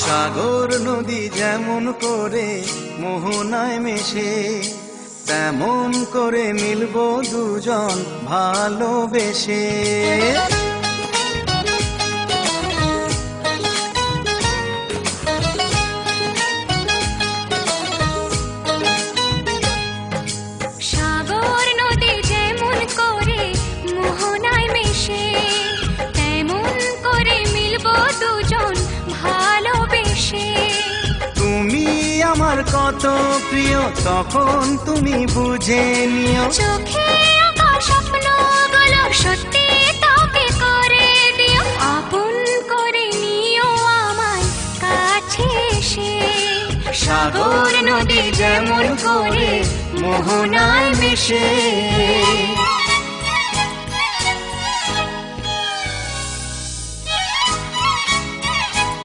সাগর নদী যেমন করে মোহনায় মেশে, তেমন করে মিলবো দুজন ভালোবেসে। সাগর নদী যেমন করে মোহনায় মেশে, তেমন করে মিলবো দুজন ভালোবেসে। তুমি আমার কত প্রিয় তখন তুমি বুঝে নিও, চোখে আঁকা স্বপ্নগুলো সত্যি তবে করে দিও, আপন করে নিও আমায় কাছে এসে। সাগর নদী যেমন করে মোহনায় মেশে।